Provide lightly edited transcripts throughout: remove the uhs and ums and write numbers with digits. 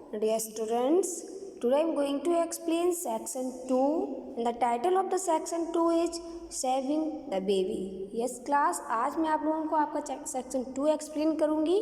Dear students, today I am going to explain section 2 and the title of the section 2 is Saving the Baby. Yes class, आज मैं आप लोगों को आपका section 2 explain करूँगी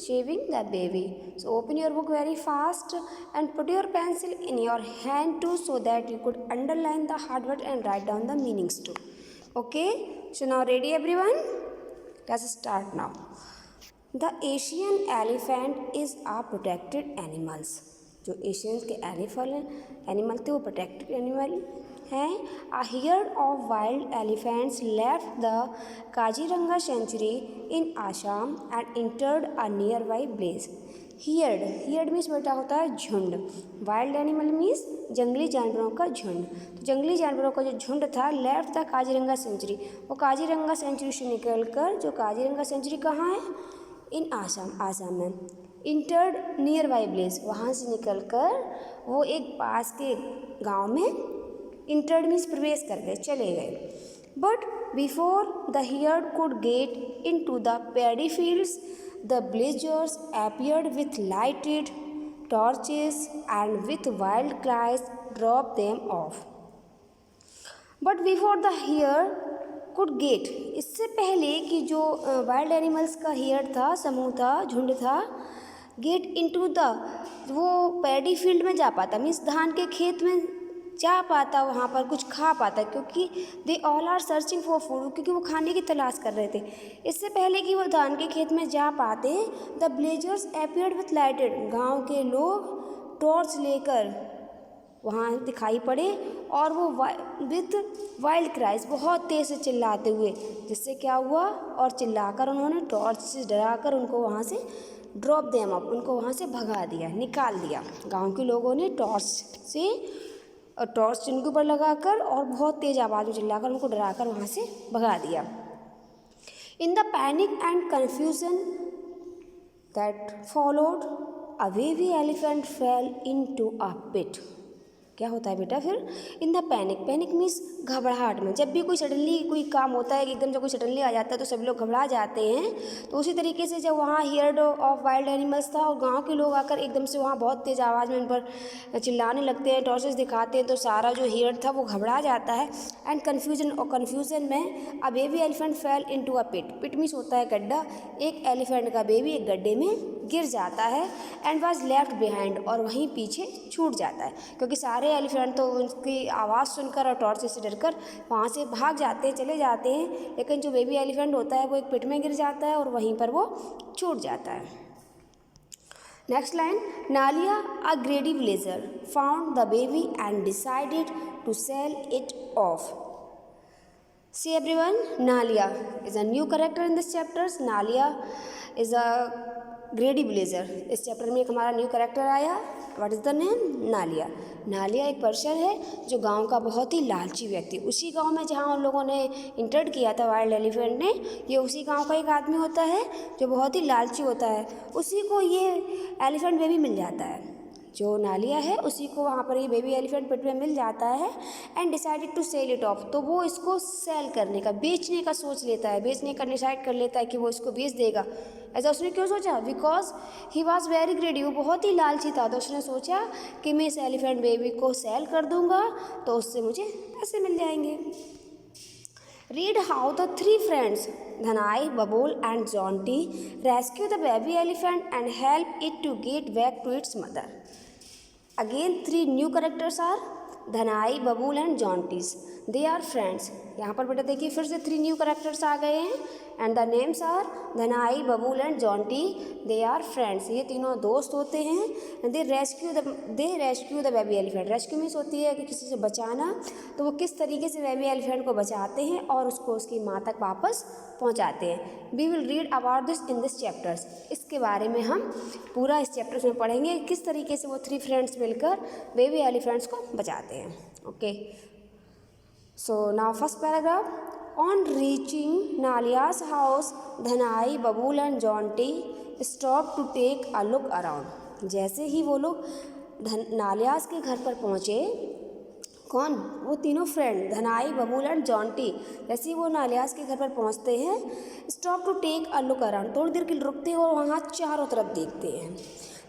Saving the Baby. So open your book very fast and put your pencil in your hand too so that you could underline the hard word and write down the meanings too. Okay, so now ready everyone? Let's start now. The Asian elephant is a protected animals. जो Asians के animal थे वो protected animal हैं. A herd of wild elephants left the Kaziranga sanctuary in Assam and entered a nearby blaze. Heard means बेटा होता है झुंड. Wild animal means जंगली जानवरों का झुंड. तो जंगली जानवरों का जो झुंड था लेफ्ट द काजीरंगा सेंचुरी, वो काजीरंगा सेंचुरी से निकलकर, जो काजीरंगा सेंचुरी कहाँ है? इन आसाम में. इंटर्ड नियर बाई ब्लेस, वहाँ से निकलकर वो एक पास के गांव में इंटर्ड मीन्स प्रवेश कर गए, चले गए. But before the herd could get into the paddy fields the villagers appeared with lighted torches and with wild cries dropped them off. But before the herd could get, इससे पहले कि जो wild animals का here था, समूह था, झुंड था, गेट इनटू द, वो पैडी फील्ड में जा पाता, मीन्स धान के खेत में जा पाता, वहाँ पर कुछ खा पाता, क्योंकि they all are searching for food, क्योंकि वो खाने की तलाश कर रहे थे. इससे पहले कि वो धान के खेत में जा पाते, the villagers appeared with lighted, गांव के लोग टॉर्च लेकर वहाँ दिखाई पड़े और वो विथ वाइल्ड क्राइज, बहुत तेज़ से चिल्लाते हुए. जिससे क्या हुआ, और चिल्लाकर उन्होंने टॉर्च से डराकर उनको वहाँ से ड्रॉप देम अप, उनको वहाँ से भगा दिया, निकाल दिया. गाँव के लोगों ने टॉर्च उनके ऊपर लगाकर और बहुत तेज़ आवाज़ में चिल्लाकर उनको डराकर वहाँ से भगा दिया. In the panic and confusion that followed a baby elephant fell into a pit. क्या होता है बेटा फिर? इन द पैनिक मीन्स घबराहट में. जब भी कोई सडनली कोई काम होता है, एकदम से कोई सडनली आ जाता है तो सभी लोग घबरा जाते हैं. तो उसी तरीके से जब वहाँ हियर्ड ऑफ वाइल्ड एनिमल्स था और गांव के लोग आकर एकदम से वहाँ बहुत तेज़ आवाज़ में उन पर चिल्लाने लगते हैं, टॉर्चेस दिखाते हैं, तो सारा जो हियर्ड था वो घबरा जाता है. एंड कन्फ्यूजन में a baby elephant fell into a pit means होता है गड्ढा. एक एलिफेंट का बेबी एक गड्ढे में गिर जाता है. एंड वाज लेफ्ट बिहाइंड, और वहीं पीछे छूट जाता है, क्योंकि सारे एलिफेंट तो उनकी आवाज़ सुनकर और टॉर्च से डरकर वहाँ से भाग जाते हैं, चले जाते हैं. लेकिन जो बेबी एलिफेंट होता है वो एक पिट में गिर जाता है और वहीं पर वो छूट जाता है. Next line. Nalia a greedy villager found the baby and decided to sell it off. See everyone, Nalia is a new character in this chapter. Nalia is a greedy villager. इस चैप्टर में एक हमारा न्यू कैरेक्टर आया. What is the name? Nalia. Nalia एक person है जो गांव का बहुत ही लालची व्यक्ति. उसी गांव में जहां उन लोगों ने इंटर्ड किया था वाइल्ड एलिफेंट ने, ये उसी गांव का एक आदमी होता है जो बहुत ही लालची होता है. उसी को ये एलिफेंट बेबी मिल जाता है. जो नालिया है उसी को वहाँ पर ये बेबी एलिफेंट पिट में मिल जाता है. And decided to sell it off, तो वो इसको सेल करने का, बेचने का सोच लेता है, बेचने का डिसाइड कर लेता है कि वो इसको बेच देगा. ऐसा उसने क्यों सोचा? बिकॉज ही वॉज वेरी ग्रेडी, वो बहुत ही लालची था. तो उसने सोचा कि मैं इस एलिफेंट बेबी को सेल कर दूंगा तो उससे मुझे पैसे मिल जाएंगे. Read how the three friends, Dhanai, Babul and Jonty, rescue the baby elephant and help it to get back to its mother. Again, three new characters are Dhanai, Babul and Jonties. They are friends. यहाँ पर बेटा देखिए फिर से three new characters आ गए हैं. And the names are Dhanai, Babul and Jonty. They are friends, ये तीनों दोस्त होते हैं. They rescue the baby elephant. Rescue means होती है कि किसी से बचाना. तो वो किस तरीके से बेबी एलिफेंट को बचाते हैं और उसको उसकी माँ तक वापस पहुँचाते हैं. We will read about this in this chapters. इसके बारे में हम पूरा इस चैप्टर्स में पढ़ेंगे, किस तरीके से वो थ्री फ्रेंड्स मिलकर बेबी एलिफेंट्स को बचाते हैं. Okay, so now first paragraph. On reaching Nalia's house, Dhanai, Babul and Jonty stopped to take a look around. जैसे ही वो लोग नालियास के घर पर पहुँचे कौन? वो तीनों फ्रेंड, धनाई, बबूल एंड जॉन्टी। जैसे ही वो नालियास के घर पर पहुंचते हैं, stop to take a look around, थोड़ी देर के लिए रुकते हैं और वहाँ चारों तरफ देखते हैं।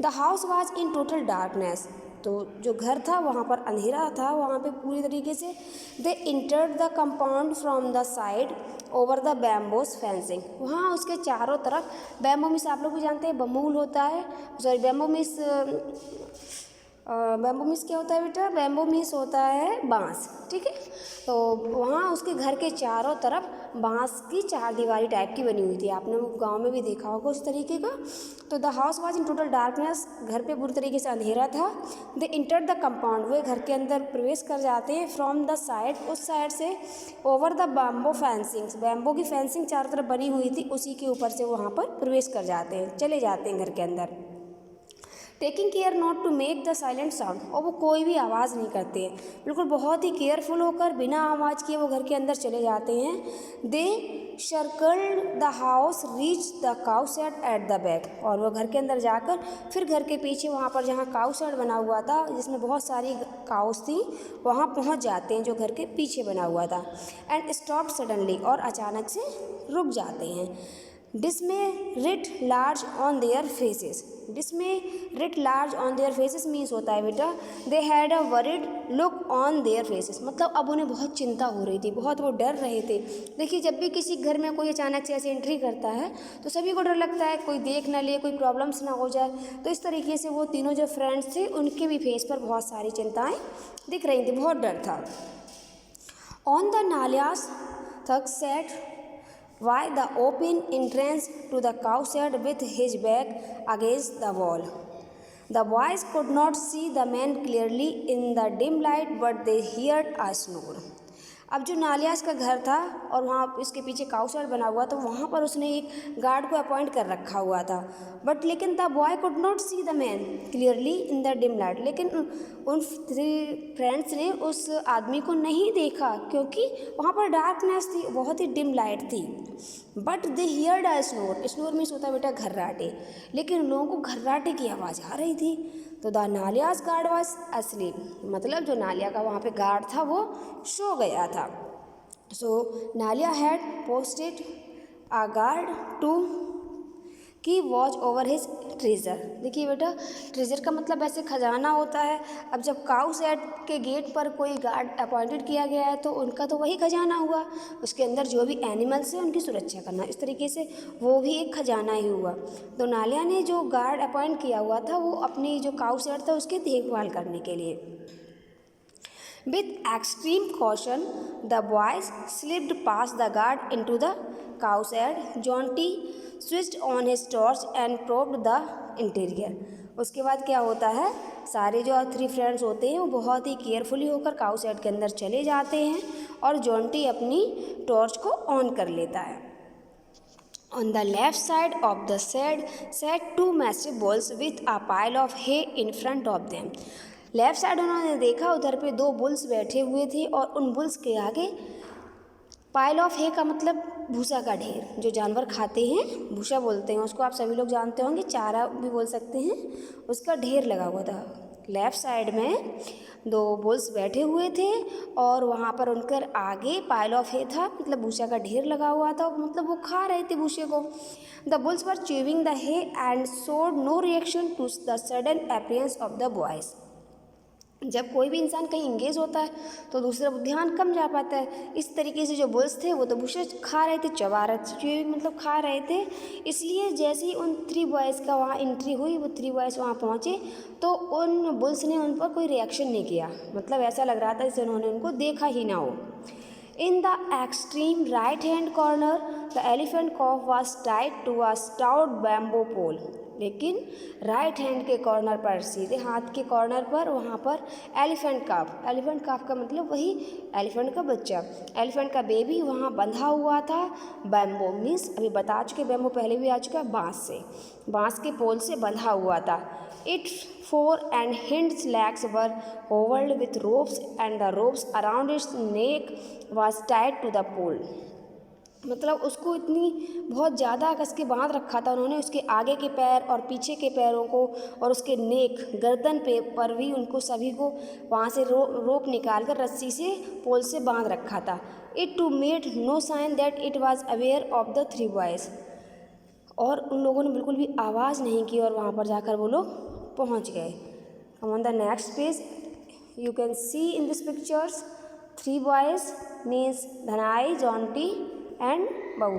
The house was in total darkness, तो जो घर था वहाँ पर अंधेरा था, वहाँ पे पूरी तरीके से। They entered the compound from the side over the bamboos fencing, वहाँ उसके चारों तरफ बैम्बो मिस, आप लोग भी जानते हैं बमूल होता है, sorry bamboo miss, bamboo miss क्या होता है बेटा? बैम्बो मिस होता है बांस, ठीक है। तो वहाँ उसके घर के चारों तरफ बांस की चारदीवारी टाइप की बनी हुई थी, आपने वो गांव में भी देखा होगा उस तरीके का। तो the house was in total darkness, घर पे बुरी तरीके से अंधेरा था। दे इंटर द कंपाउंड, वे घर के अंदर प्रवेश कर जाते हैं। फ्रॉम द साइड, उस साइड से। Over the bamboo fencings, bamboo की फेंसिंग चारों तरफ बनी हुई थी, उसी के ऊपर से वहाँ पर प्रवेश कर जाते हैं, चले जाते हैं घर के अंदर। Taking care not to make the silent sound, और वो कोई भी आवाज़ नहीं करते हैं, बिल्कुल बहुत ही केयरफुल होकर बिना आवाज़ किए वो घर के अंदर चले जाते हैं। They circled the house, reach the cow shed at the back, और वो घर के अंदर जाकर फिर घर के पीछे वहाँ पर जहाँ काउ शेड बना हुआ था, जिसमें बहुत सारी काउस थी, वहाँ पहुँच जाते हैं जो घर के पीछे बना हुआ था। एंड स्टॉप सडनली, और अचानक से रुक जाते हैं। डिसमे writ large on their faces, डिसमे writ large on their faces means होता है बेटा they had a worried look on their faces, मतलब अब उन्हें बहुत चिंता हो रही थी, बहुत वो डर रहे थे। देखिए जब भी किसी घर में कोई अचानक से ऐसे एंट्री करता है तो सभी को डर लगता है, कोई देख ना ले, कोई प्रॉब्लम्स ना हो जाए। तो इस तरीके से वो तीनों जो फ्रेंड्स थे उनके भी फेस पर बहुत सारी चिंताएँ दिख रही थी, बहुत डर था। ऑन द नालियास थक set why the open entrance to the cow shed with his back against the wall. The boys could not see the man clearly in the dim light, but they heard a snore. अब जो नालियास का घर था और वहाँ इसके पीछे cow shade बना हुआ था, वहाँ पर उसने एक गार्ड को अपॉइंट कर रखा हुआ था। बट लेकिन the boy could not see the man clearly in the dim light, लेकिन उन थ्री फ्रेंड्स ने उस आदमी को नहीं देखा क्योंकि वहाँ पर डार्कनेस थी, बहुत ही डिम लाइट थी। But they heard a snore, snore means होता है बेटा घर्राटे, लेकिन उन लोगों को घर्राटे की आवाज़ आ रही थी। तो द नालियास गार्ड वाज अस्लीप, मतलब जो नालिया का वहाँ पे गार्ड था वो सो गया था। So Nalia had posted a guard to keep watch over his treasure. देखिए बेटा ट्रेजर का मतलब ऐसे खजाना होता है। अब जब काउ शेड के गेट पर कोई गार्ड अपॉइंटेड किया गया है तो उनका तो वही खजाना हुआ, उसके अंदर जो भी एनिमल्स हैं उनकी सुरक्षा करना, इस तरीके से वो भी एक खजाना ही हुआ। तो नालिया ने जो गार्ड अपॉइंट किया हुआ था वो अपनी जो काउ शेड था उसकी देखभाल करने के लिए। With extreme caution, the boys slipped past the guard into the cow shed. Jonty switched on his torch and probed the interior. उसके बाद क्या होता है, सारे जो थ्री फ्रेंड्स होते हैं वो बहुत ही केयरफुली होकर काउ शेड के अंदर चले जाते हैं और जॉन्टी अपनी टॉर्च को ऑन कर लेता है। On the left side of the shed sat two massive bulls with a pile of hay in front of them. Left side उन्होंने देखा, उधर पे दो बुल्स बैठे हुए थे और उन बुल्स के आगे पाइल ऑफ है का मतलब भूसा का ढेर, जो जानवर खाते हैं भूसा बोलते हैं उसको, आप सभी लोग जानते होंगे, चारा भी बोल सकते हैं, उसका ढेर लगा हुआ था। लेफ़्ट साइड में दो बुल्स बैठे हुए थे और वहाँ पर उनके आगे पाइल ऑफ है था, मतलब भूसा का ढेर लगा हुआ था, मतलब वो खा रहे थे भूसे को। The bulls were chewing the hay and showed no reaction to the sudden appearance of the boys. जब कोई भी इंसान कहीं इंगेज होता है तो दूसरा ध्यान कम जा पाता है। इस तरीके से जो बुल्स थे वो तो भूसे खा रहे थे, चबा रहे थे, मतलब खा रहे थे। इसलिए जैसे ही उन थ्री बॉयज़ का वहाँ एंट्री हुई, वो थ्री बॉयज़ वहाँ पहुँचे तो उन बुल्स ने उन पर कोई रिएक्शन नहीं किया, मतलब ऐसा लग रहा था जैसे उन्होंने उनको देखा ही ना हो। In the extreme right-hand corner, the elephant cough was tied to a stout bamboo pole. लेकिन राइट हैंड के कॉर्नर पर, सीधे हाथ के कॉर्नर पर, वहाँ पर एलिफेंट काफ का मतलब वही एलिफेंट का बच्चा, एलिफेंट का बेबी वहाँ बंधा हुआ था। बैम्बो मीन्स अभी बता चुके, बैम्बो पहले भी आ चुका है, बाँस के पोल से बंधा हुआ था। Its fore and hind legs were covered with ropes and the ropes around its neck was tied to the pole. मतलब उसको इतनी बहुत ज़्यादा कस के बांध रखा था उन्होंने, उसके आगे के पैर और पीछे के पैरों को और उसके नेक गर्दन पे पर भी उनको सभी को वहाँ से रोप निकाल कर रस्सी से पोल से बांध रखा था। It too made no sign that it was aware of the 3 boys. और उन लोगों ने बिल्कुल भी आवाज़ नहीं की और वहाँ पर जाकर वो लोग पहुँच गए। On the next page you can see in this pictures 3 boys means Dhanai, Jonty and Babu.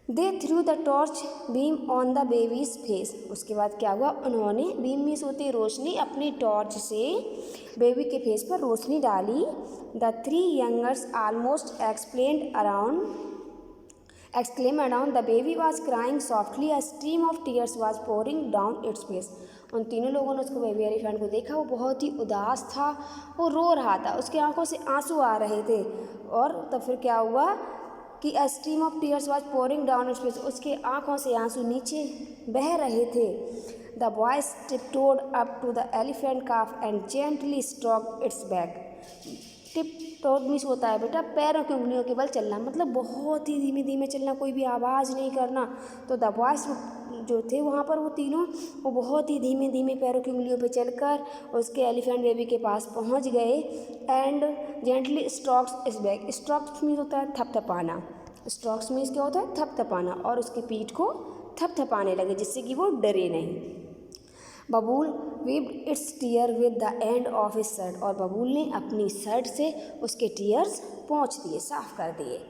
They threw the torch beam on the baby's face. उसके बाद क्या हुआ, उन्होंने बीम मीन्स होती है रोशनी, अपनी टॉर्च से बेबी के फेस पर रोशनी डाली। The 3 youngers almost exclaimed around. The baby was crying softly. A stream of tears was pouring down its face. उन तीनों लोगों ने उसको बेबी एलिफेंट को देखा, वो बहुत ही उदास था, वो रो रहा था, उसकी आंखों से आंसू आ रहे थे। और तब फिर क्या हुआ कि a stream of tears was pouring down its face, उसके आंखों से आंसू नीचे बह रहे थे। The boys tiptoed up to the elephant calf and gently stroked its back. Tiptoed means होता है बेटा पैरों की उंगलियों के बल चलना, मतलब बहुत ही धीमे धीमे चलना, कोई भी आवाज़ नहीं करना। तो द बॉयज जो थे वहाँ पर वो तीनों, वो बहुत ही धीमे धीमे पैरों की उंगलियों पे चलकर उसके एलिफेंट बेबी के पास पहुँच गए। And gently strokes it's back. Strokes means होता है थपथपाना, स्ट्रोक्स मीन्स क्या होता है थपथपाना, और उसकी पीठ को थपथपाने लगे जिससे कि वो डरे नहीं। Babul wiped its tear with the end of his shirt, और बबूल ने अपनी शर्ट से उसके टीयर्स पोंछ दिए, साफ कर दिए।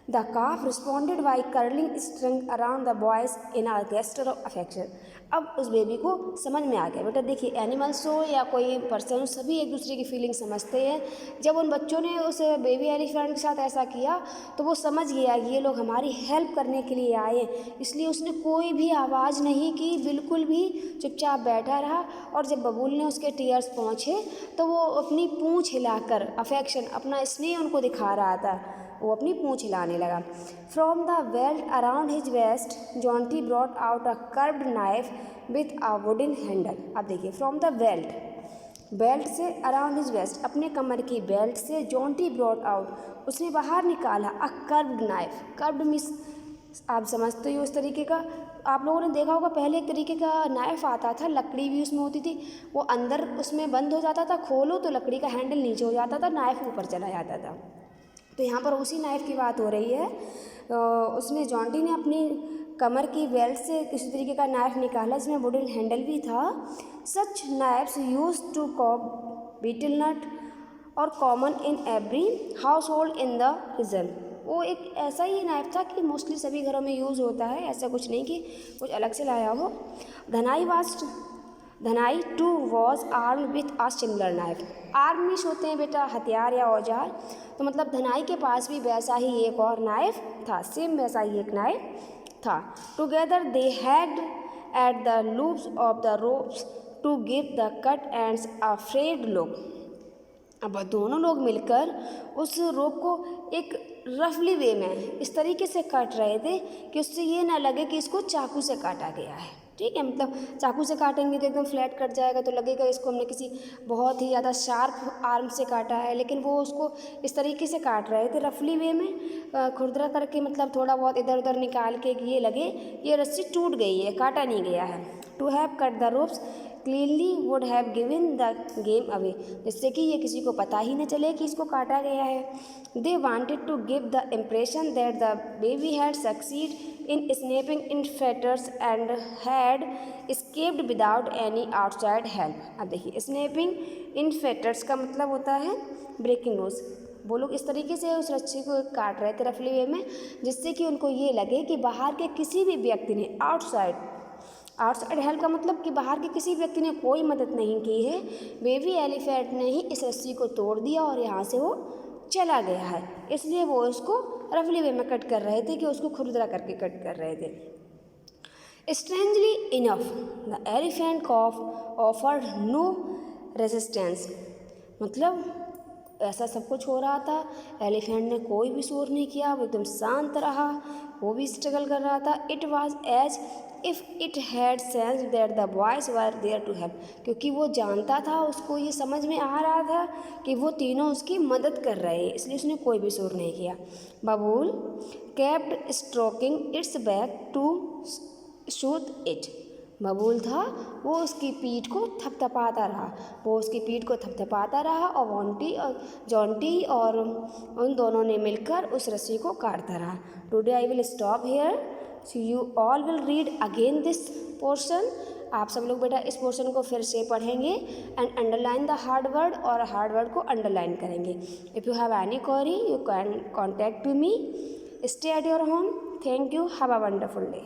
The calf responded by curling string around the boys in a gesture of affection. अब उस बेबी को समझ में आ गया, बेटा देखिए एनिमल्स हो या कोई पर्सन हो, सभी एक दूसरे की फीलिंग समझते हैं। जब उन बच्चों ने उस बेबी एलिफेंट के साथ ऐसा किया तो वो समझ गया कि ये लोग हमारी हेल्प करने के लिए आए, इसलिए उसने कोई भी आवाज़ नहीं की, बिल्कुल भी चुपचाप बैठा रहा। और जब बबूल ने उसके टीयर्स पहुँचे तो वो अपनी पूँछ हिलाकर अफेक्शन, अपना स्नेह उनको दिखा रहा था, वो अपनी पूँछ हिलाने लगा। From the belt around his waist Jonty brought out a curved knife with a wooden handle. अब देखिए फ्रॉम द बेल्ट से अराउंड हिज वेस्ट, अपने कमर की बेल्ट से जॉन्टी ब्रॉट आउट, उसने बाहर निकाला अ कर्व्ड नाइफ। कर्व्ड मीन्स आप समझते हो उस तरीके का, आप लोगों ने देखा होगा पहले एक तरीके का नाइफ आता था, लकड़ी भी उसमें होती थी, वो अंदर उसमें बंद हो जाता था, खोलो तो लकड़ी का हैंडल नीचे हो जाता था, नाइफ ऊपर चला जाता था। तो यहाँ पर उसी नाइफ की बात हो रही है। उसने जॉन्टी ने अपनी कमर की बेल्ट से किसी तरीके का नाइफ निकाला जिसमें वुडन हैंडल भी था। Such knives used to chop betel nut are common in every household in the region. वो एक ऐसा ही नाइफ था कि मोस्टली सभी घरों में यूज़ होता है, ऐसा कुछ नहीं कि कुछ अलग से लाया हो। Dhanai too was arm with a similar knife. Arm means होते हैं बेटा हथियार या औजार, तो मतलब धनाई के पास भी वैसा ही एक और नाइफ था, सेम वैसा ही एक नाइफ था। Together they hacked at the loops of the ropes to give the cut ends a frayed look. अब दोनों लोग मिलकर उस रोप को एक रफली वे में इस तरीके से काट रहे थे कि उससे ये ना लगे कि इसको चाकू से काटा गया है। ठीक है, मतलब चाकू से काटेंगे तो एकदम फ्लैट कट जाएगा, तो लगेगा इसको हमने किसी बहुत ही ज़्यादा शार्प आर्म से काटा है, लेकिन वो उसको इस तरीके से काट रहे थे रफली वे में, खुरदरा करके, मतलब थोड़ा बहुत इधर उधर निकाल के ये लगे ये रस्सी टूट गई है, काटा नहीं गया है। To have cut the ropes cleanly would have given the game away, जिससे कि ये किसी को पता ही न चले कि इसको काटा गया है। They wanted to give the impression that the baby had succeed in snapping in fetters and had escaped without any outside help. अब देखिए स्नैपिंग इन फेटर्स का मतलब होता है ब्रेकिंग लूज। वो लोग इस तरीके से उस रस्सी को काट रहे थे रफली वे में, जिससे कि उनको ये लगे कि बाहर के किसी भी व्यक्ति ने आउटसाइड हेल्प का मतलब कि बाहर के किसी व्यक्ति ने कोई मदद नहीं की है, बेबी एलिफेंट ने ही इस रस्सी को तोड़ दिया और यहाँ से वो चला गया है, इसलिए वो उसको रफली वे में कट कर रहे थे, कि उसको खुरदरा करके कट कर रहे थे। Strangely enough the elephant calf offered no resistance, मतलब ऐसा सब कुछ हो रहा था। एलिफेंट ने कोई भी शोर नहीं किया, वो एकदम शांत रहा, वो भी स्ट्रगल कर रहा था। It was as if it had sense that the boys were there to help, क्योंकि वो जानता था, उसको ये समझ में आ रहा था कि वो तीनों उसकी मदद कर रहे हैं, इसलिए उसने कोई भी शोर नहीं किया। Babool kept stroking its back to soothe it. Babool था, वो उसकी पीठ को थपथपाता रहा, वो उसकी पीठ को थपथपाता रहा, और जॉन्टी और उन दोनों ने मिलकर उस रस्सी को काटता रहा। Today I will stop hair, so you all will read again this portion. आप सब लोग बेटा इस पोर्शन को फिर से पढ़ेंगे and underline the hard word, और हार्ड वर्ड को अंडरलाइन करेंगे। If you have any query you can contact to me. Stay at your home. Thank you. Have a wonderful day.